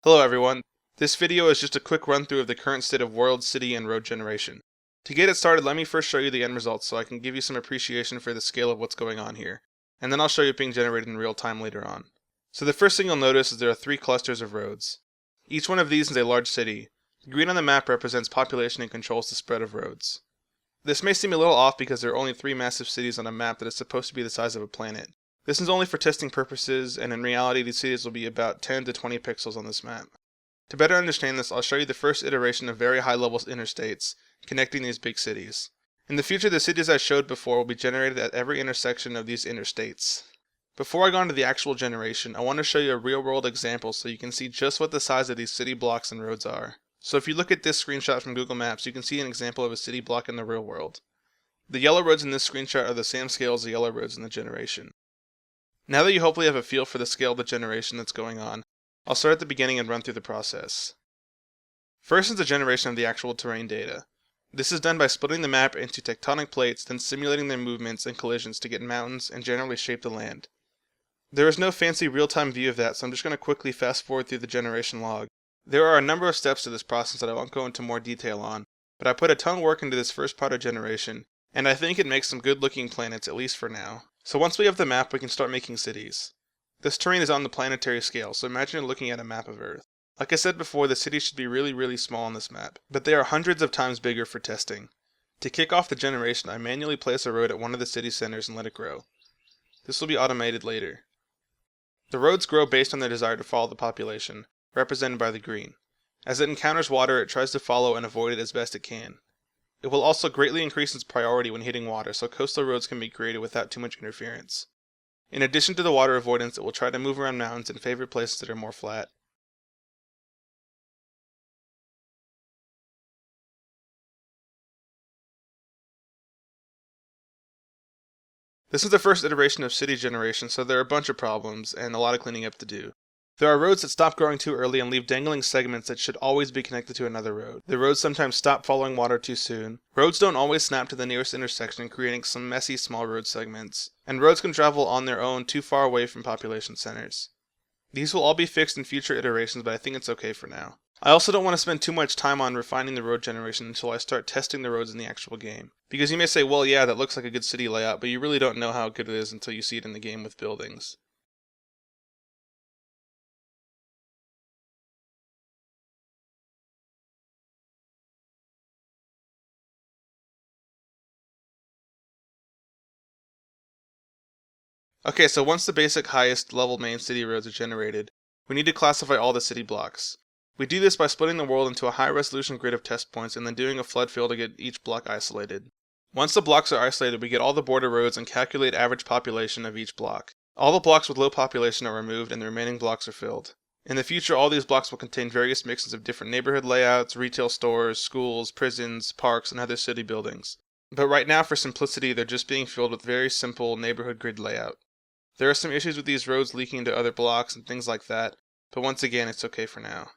Hello everyone. This video is just a quick run through of the current state of world, city, and road generation. To get it started, let me first show you the end results so I can give you some appreciation for the scale of what's going on here, and then I'll show you it being generated in real time later on. So the first thing you'll notice is there are 3 clusters of roads. Each one of these is a large city. The green on the map represents population and controls the spread of roads. This may seem a little off because there are only 3 massive cities on a map that is supposed to be the size of a planet. This is only for testing purposes, and in reality these cities will be about 10 to 20 pixels on this map. To better understand this, I'll show you the first iteration of very high-level interstates connecting these big cities. In the future, the cities I showed before will be generated at every intersection of these interstates. Before I go into the actual generation, I want to show you a real-world example so you can see just what the size of these city blocks and roads are. So if you look at this screenshot from Google Maps, you can see an example of a city block in the real world. The yellow roads in this screenshot are the same scale as the yellow roads in the generation. Now that you hopefully have a feel for the scale of the generation that's going on, I'll start at the beginning and run through the process. First is the generation of the actual terrain data. This is done by splitting the map into tectonic plates, then simulating their movements and collisions to get mountains and generally shape the land. There is no fancy real-time view of that, so I'm just going to quickly fast forward through the generation log. There are a number of steps to this process that I won't go into more detail on, but I put a ton of work into this first part of generation, and I think it makes some good-looking planets, at least for now. So once we have the map, we can start making cities. This terrain is on the planetary scale, so imagine you're looking at a map of Earth. Like I said before, the cities should be really small on this map, but they are hundreds of times bigger for testing. To kick off the generation, I manually place a road at one of the city centers and let it grow. This will be automated later. The roads grow based on their desire to follow the population, represented by the green. As it encounters water, it tries to follow and avoid it as best it can. It will also greatly increase its priority when hitting water, so coastal roads can be created without too much interference. In addition to the water avoidance, it will try to move around mountains and favor places that are more flat. This is the first iteration of city generation, so there are a bunch of problems and a lot of cleaning up to do. There are roads that stop growing too early and leave dangling segments that should always be connected to another road. The roads sometimes stop following water too soon. Roads don't always snap to the nearest intersection, creating some messy small road segments. And roads can travel on their own too far away from population centers. These will all be fixed in future iterations, but I think it's okay for now. I also don't want to spend too much time on refining the road generation until I start testing the roads in the actual game. Because you may say, well yeah, that looks like a good city layout, but you really don't know how good it is until you see it in the game with buildings. Okay, so once the basic highest level main city roads are generated, we need to classify all the city blocks. We do this by splitting the world into a high resolution grid of test points and then doing a flood fill to get each block isolated. Once the blocks are isolated, we get all the border roads and calculate average population of each block. All the blocks with low population are removed and the remaining blocks are filled. In the future, all these blocks will contain various mixes of different neighborhood layouts, retail stores, schools, prisons, parks, and other city buildings. But right now, for simplicity, they're just being filled with very simple neighborhood grid layout. There are some issues with these roads leaking into other blocks and things like that, but once again, it's okay for now.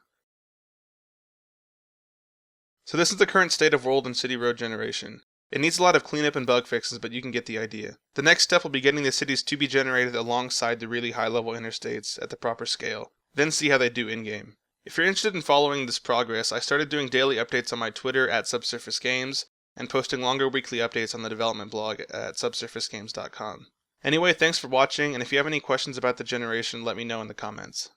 So this is the current state of world and city road generation. It needs a lot of cleanup and bug fixes, but you can get the idea. The next step will be getting the cities to be generated alongside the really high-level interstates at the proper scale, then see how they do in-game. If you're interested in following this progress, I started doing daily updates on my Twitter at @subsurfacegames, and posting longer weekly updates on the development blog at subsurfacegames.com. Anyway, thanks for watching, and if you have any questions about the generation, let me know in the comments.